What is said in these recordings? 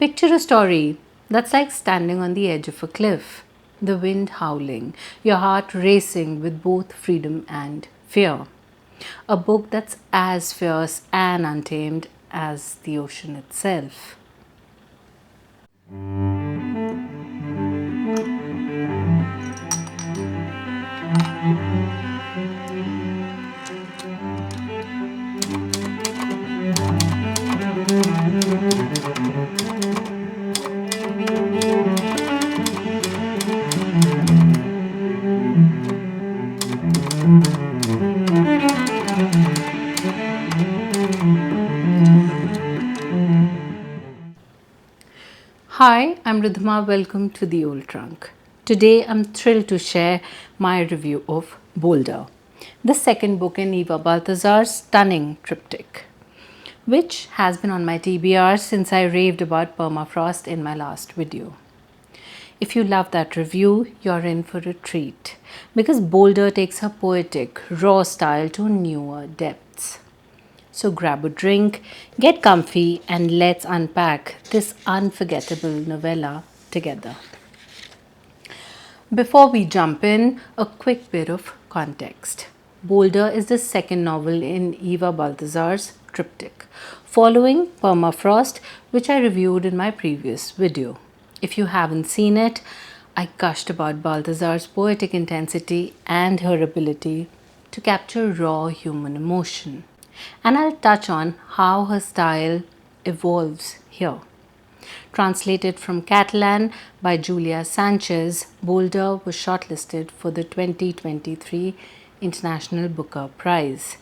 Picture a story that's like standing on the edge of a cliff, the wind howling, your heart racing with both freedom and fear. A book that's as fierce and untamed as the ocean itself. Hi, I'm Ridhima. Welcome to the Old Trunk. Today I'm thrilled to share my review of Boulder, the second book in Eva Baltasar's stunning triptych, which has been on my TBR since I raved about Permafrost in my last video. If you love that review, you're in for a treat because Boulder takes her poetic, raw style to newer depths. So grab a drink, get comfy, and let's unpack this unforgettable novella together. Before we jump in, a quick bit of context. Boulder is the second novel in Eva Baltasar's triptych, following Permafrost, which I reviewed in my previous video. If you haven't seen it, I gushed about Baltasar's poetic intensity and her ability to capture raw human emotion. And I'll touch on how her style evolves here. Translated from Catalan by Julia Sanches, Boulder was shortlisted for the 2023 International Booker Prize.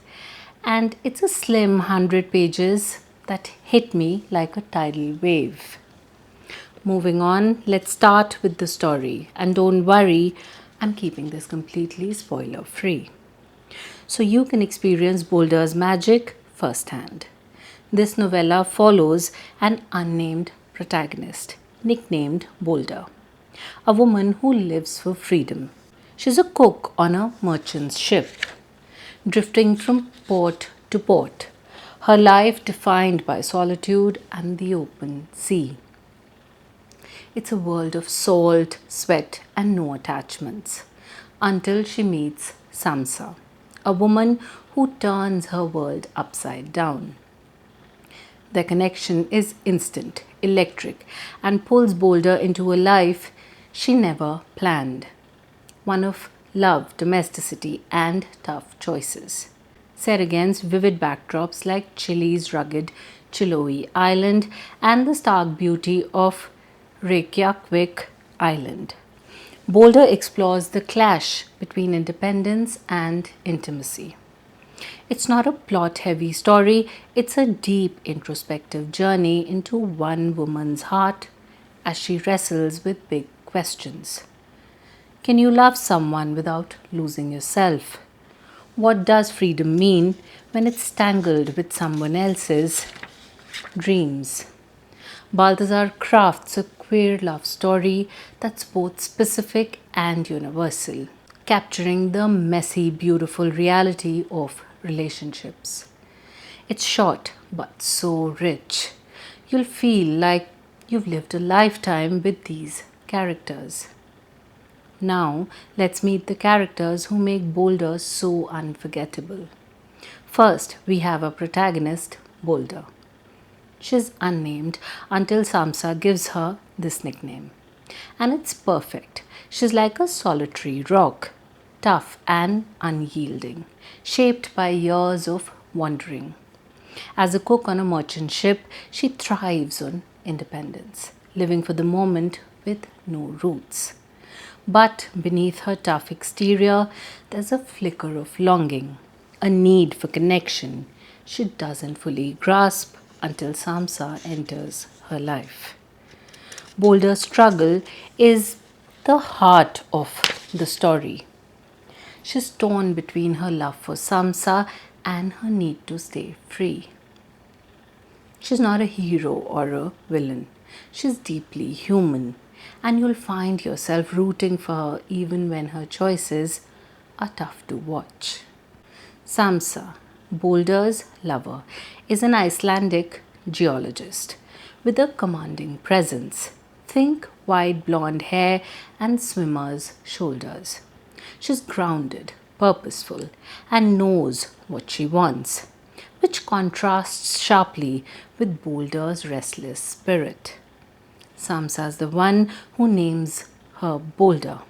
And it's a slim 100 pages that hit me like a tidal wave. Moving on, let's start with the story. And don't worry, I'm keeping this completely spoiler free, so you can experience Boulder's magic firsthand. This novella follows an unnamed protagonist, nicknamed Boulder, a woman who lives for freedom. She's a cook on a merchant's ship, drifting from port to port, her life defined by solitude and the open sea. It's a world of salt, sweat, and no attachments until she meets Samsa, a woman who turns her world upside down. Their connection is instant, electric, and pulls Boulder into a life she never planned, one of love, domesticity, and tough choices. Set against vivid backdrops like Chile's rugged Chiloe Island and the stark beauty of Reykjavik Island. Boulder explores the clash between independence and intimacy. It's not a plot heavy story, it's a deep introspective journey into one woman's heart as she wrestles with big questions. Can you love someone without losing yourself? What does freedom mean when it's tangled with someone else's dreams? Baltasar crafts a queer love story that's both specific and universal, capturing the messy, beautiful reality of relationships. It's short but so rich. You'll feel like you've lived a lifetime with these characters. Now, let's meet the characters who make Boulder so unforgettable. First, we have a protagonist, Boulder. She's unnamed until Samsa gives her this nickname. And it's perfect. She's like a solitary rock, tough and unyielding, shaped by years of wandering. As a cook on a merchant ship, she thrives on independence, living for the moment with no roots. But beneath her tough exterior, there's a flicker of longing, a need for connection she doesn't fully grasp until Samsa enters her life. Boulder's struggle is the heart of the story. She's torn between her love for Samsa and her need to stay free. She's not a hero or a villain. She's deeply human, and you'll find yourself rooting for her even when her choices are tough to watch. Samsa, Boulder's lover, is an Icelandic geologist with a commanding presence. Think wide blonde hair and swimmer's shoulders. She's grounded, purposeful, and knows what she wants, which contrasts sharply with Boulder's restless spirit. Samsa is the one who names her Boulder,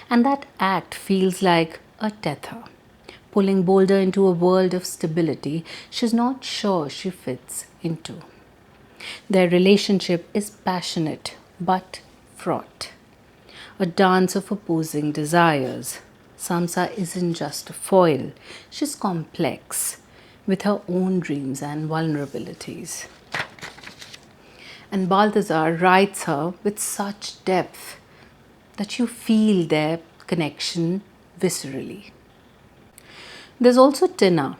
and that act feels like a tether, pulling Boulder into a world of stability she's not sure she fits into. Their relationship is passionate but fraught, a dance of opposing desires. Samsa isn't just a foil, she's complex, with her own dreams and vulnerabilities. And Balthazar writes her with such depth that you feel their connection viscerally. There's also Tina,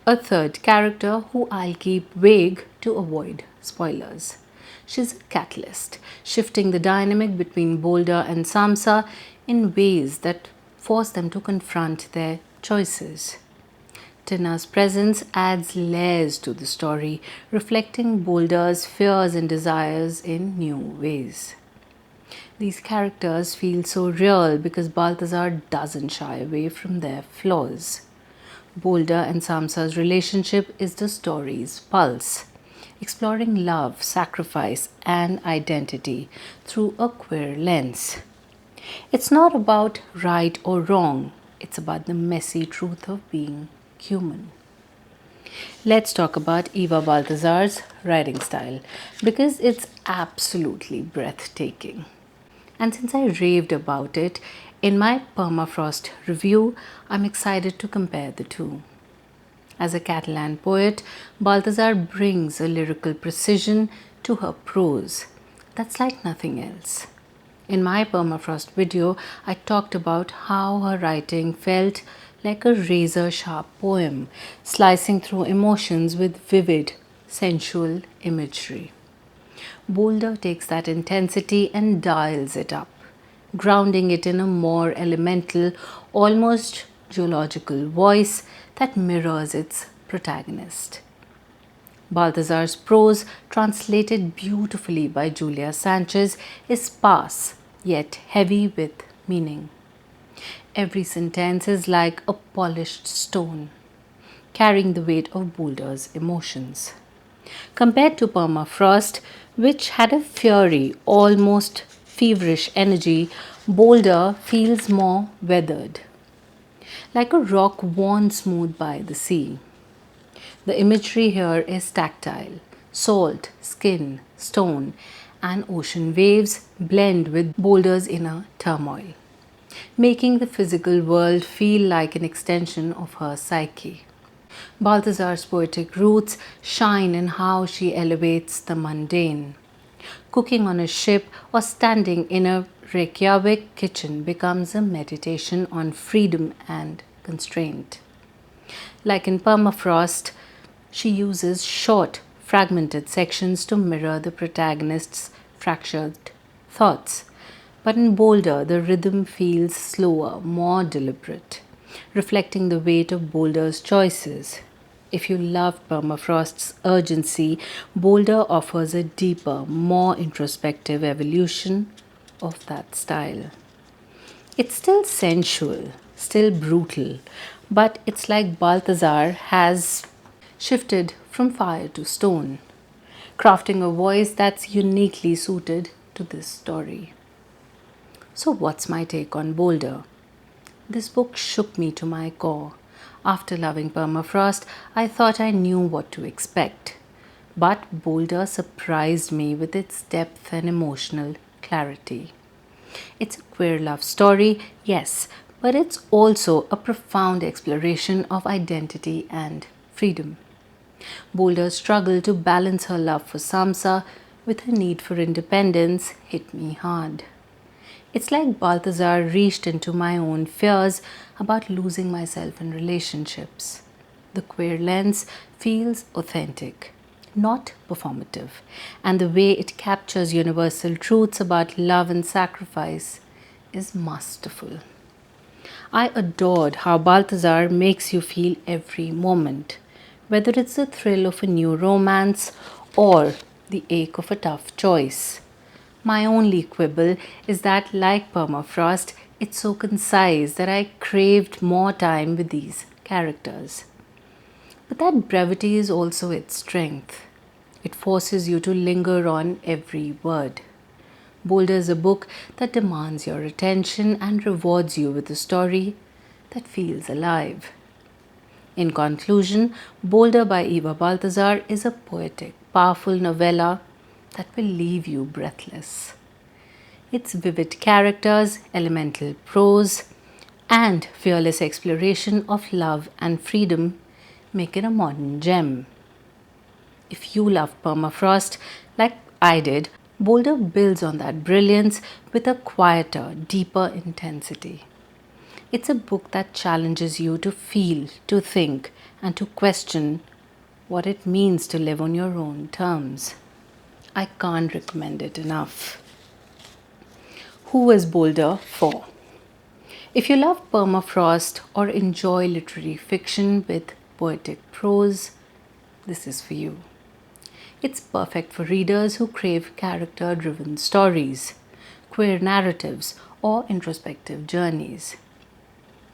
a third character who I'll keep vague to avoid spoilers. She's a catalyst, shifting the dynamic between Boulder and Samsa in ways that force them to confront their choices. Tina's presence adds layers to the story, reflecting Boulder's fears and desires in new ways. These characters feel so real because Balthazar doesn't shy away from their flaws. Boulder and Samsa's relationship is the story's pulse, exploring love, sacrifice, and identity through a queer lens. It's not about right or wrong, it's about the messy truth of being human. Let's talk about Eva Baltasar's writing style because it's absolutely breathtaking. And since I raved about it in my Permafrost review, I'm excited to compare the two. As a Catalan poet, Baltasar brings a lyrical precision to her prose that's like nothing else. In my Permafrost video, I talked about how her writing felt like a razor sharp poem, slicing through emotions with vivid, sensual imagery. Boulder takes that intensity and dials it up, grounding it in a more elemental, almost geological voice that mirrors its protagonist. Baltasar's prose, translated beautifully by Julia Sanches, is sparse yet heavy with meaning. Every sentence is like a polished stone, carrying the weight of Boulder's emotions. Compared to Permafrost, which had a fiery, almost feverish energy, Boulder feels more weathered, like a rock worn smooth by the sea. The imagery here is tactile. Salt, skin, stone, and ocean waves blend with Boulder's inner turmoil, making the physical world feel like an extension of her psyche. Balthazar's poetic roots shine in how she elevates the mundane. Cooking on a ship or standing in a Reykjavik kitchen becomes a meditation on freedom and constraint. Like in Permafrost, she uses short, fragmented sections to mirror the protagonist's fractured thoughts. But in Boulder, the rhythm feels slower, more deliberate, reflecting the weight of Boulder's choices. If you love Permafrost's urgency, Boulder offers a deeper, more introspective evolution of that style. It's still sensual, still brutal, but it's like Balthazar has shifted from fire to stone, crafting a voice that's uniquely suited to this story. So, what's my take on Boulder? This book shook me to my core. After loving Permafrost, I thought I knew what to expect. But Boulder surprised me with its depth and emotional clarity. It's a queer love story, yes, but it's also a profound exploration of identity and freedom. Boulder's struggle to balance her love for Samsa with her need for independence hit me hard. It's like Balthazar reached into my own fears about losing myself in relationships. The queer lens feels authentic, not performative, and the way it captures universal truths about love and sacrifice is masterful. I adored how Balthazar makes you feel every moment, whether it's the thrill of a new romance or the ache of a tough choice. My only quibble is that, like Permafrost, it's so concise that I craved more time with these characters. But that brevity is also its strength. It forces you to linger on every word. Boulder is a book that demands your attention and rewards you with a story that feels alive. In conclusion, Boulder by Eva Baltasar is a poetic, powerful novella that will leave you breathless. Its vivid characters, elemental prose, and fearless exploration of love and freedom make it a modern gem. If you love Permafrost like I did, Boulder builds on that brilliance with a quieter, deeper intensity. It's a book that challenges you to feel, to think, and to question what it means to live on your own terms. I can't recommend it enough. Who is Boulder for? If you love Permafrost or enjoy literary fiction with poetic prose, this is for you. It's perfect for readers who crave character driven stories, queer narratives, or introspective journeys.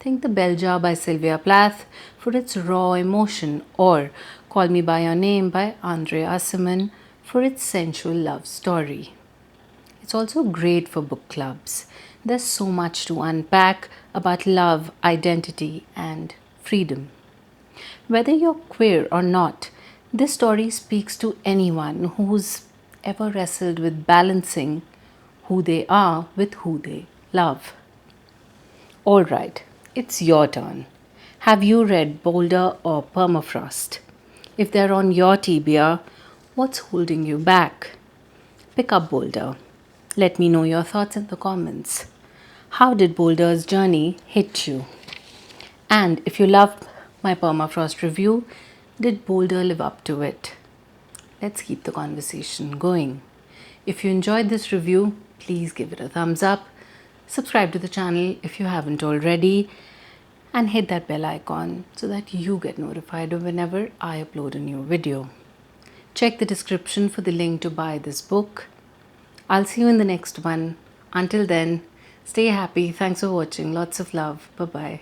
Think The Bell Jar by Sylvia Plath for its raw emotion, or Call Me By Your Name by Andre Aciman for its sensual love story. It's also great for book clubs. There's so much to unpack about love, identity, and freedom. Whether you're queer or not, this story speaks to anyone who's ever wrestled with balancing who they are with who they love. Alright, it's your turn. Have you read Boulder or Permafrost? If they're on your TBR, what's holding you back? Pick up Boulder. Let me know your thoughts in the comments. How did Boulder's journey hit you? And if you loved my Permafrost review, did Boulder live up to it? Let's keep the conversation going. If you enjoyed this review, please give it a thumbs up, subscribe to the channel if you haven't already, and hit that bell icon so that you get notified of whenever I upload a new video. Check the description for the link to buy this book. I'll see you in the next one. Until then, stay happy. Thanks for watching. Lots of love. Bye-bye.